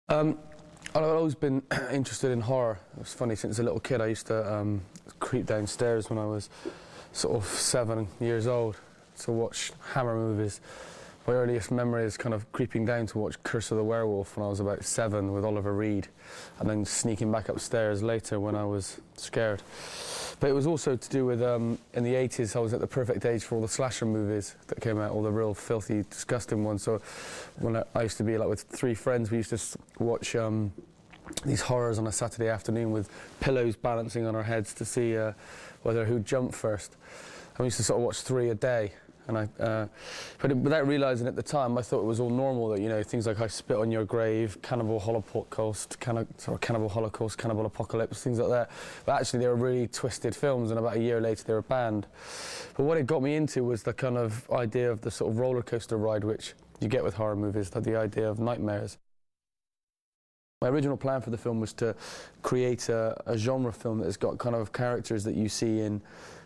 Um, I've always been interested in horror. It's funny, since a little kid I used to creep downstairs when I was sort of 7 years old to watch Hammer movies. My earliest memory is kind of creeping down to watch Curse of the Werewolf when I was about 7 with Oliver Reed, and then sneaking back upstairs later when I was scared. But it was also to do with, in the 80s, I was at the perfect age for all the slasher movies that came out, all the real filthy, disgusting ones. So when I used to be like with 3 friends, we used to watch these horrors on a Saturday afternoon with pillows balancing on our heads to see whether who'd jump first. And we used to sort of watch 3 a day. And but without realising at the time, I thought it was all normal that, you know, things like I Spit on Your Grave, Cannibal Holocaust, Cannibal Apocalypse, things like that. But actually they were really twisted films, and about a year later they were banned. But what it got me into was the kind of idea of the sort of roller coaster ride which you get with horror movies, the idea of nightmares. My original plan for the film was to create a genre film that has got kind of characters that you see in,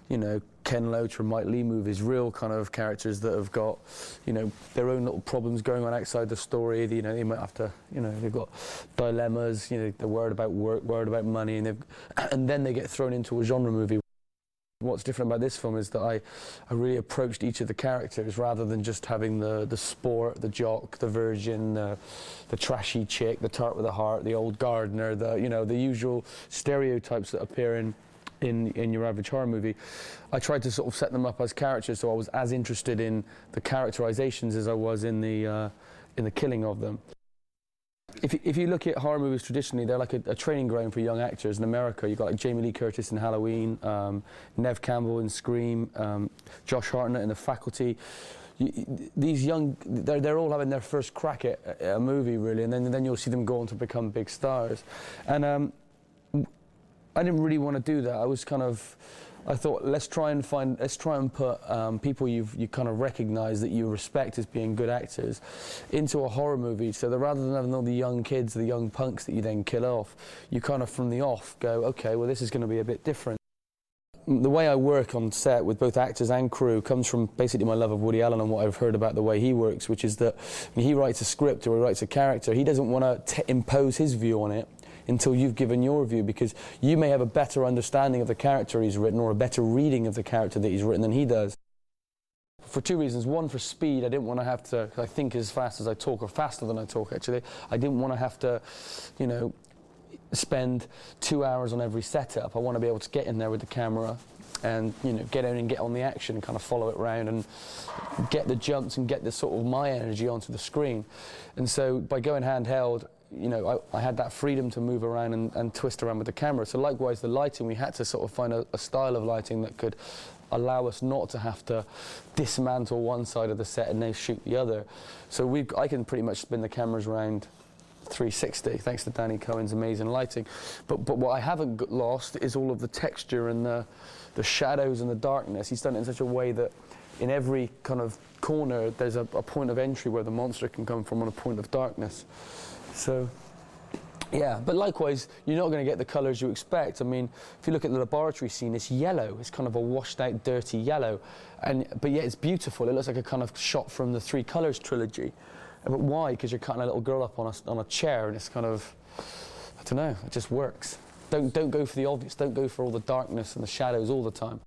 you know, Ken Loach or Mike Leigh movies, real kind of characters that have got, you know, their own little problems going on outside the story. You know, they might have to, you know, they've got dilemmas, you know, they're worried about work, worried about money, and then they get thrown into a genre movie. What's different about this film is that I really approached each of the characters rather than just having the sport, the jock, the virgin, the trashy chick, the tart with a heart, the old gardener, you know, the usual stereotypes that appear in your average horror movie. I tried to sort of set them up as characters, so I was as interested in the characterizations as I was in the killing of them. If you look at horror movies traditionally, they're like a training ground for young actors. In America, you've got like Jamie Lee Curtis in Halloween, Neve Campbell in Scream, Josh Hartnett in The Faculty. These young, they're all having their first crack at a movie, really, and then you'll see them go on to become big stars. And I didn't really want to do that. I thought, let's try and put people you kind of recognise that you respect as being good actors into a horror movie, so that rather than having all the young kids, the young punks that you then kill off, you kind of from the off go, okay, well, this is going to be a bit different. The way I work on set with both actors and crew comes from basically my love of Woody Allen and what I've heard about the way he works, which is that when he writes a script or he writes a character, he doesn't want to impose his view on it until you've given your view, because you may have a better understanding of the character he's written or a better reading of the character that he's written than he does. For 2 reasons. One, for speed. I didn't want to have to, I think as fast as I talk, or faster than I talk actually. I didn't want to have to, you know, spend 2 hours on every setup. I want to be able to get in there with the camera and, you know, get in and get on the action and kind of follow it around and get the jumps and get the sort of my energy onto the screen. And so by going handheld, you know, I had that freedom to move around and twist around with the camera. So likewise, the lighting, we had to sort of find a style of lighting that could allow us not to have to dismantle one side of the set and then shoot the other. So I can pretty much spin the cameras around 360, thanks to Danny Cohen's amazing lighting. But what I haven't lost is all of the texture and the shadows and the darkness. He's done it in such a way that in every kind of corner there's a point of entry where the monster can come from, on a point of darkness. So, yeah, but likewise, you're not going to get the colours you expect. I mean, if you look at the laboratory scene, it's yellow. It's kind of a washed-out, dirty yellow. But yet it's beautiful. It looks like a kind of shot from the Three Colours trilogy. But why? Because you're cutting a little girl up on a chair, and it's kind of, I don't know, it just works. Don't go for the obvious. Don't go for all the darkness and the shadows all the time.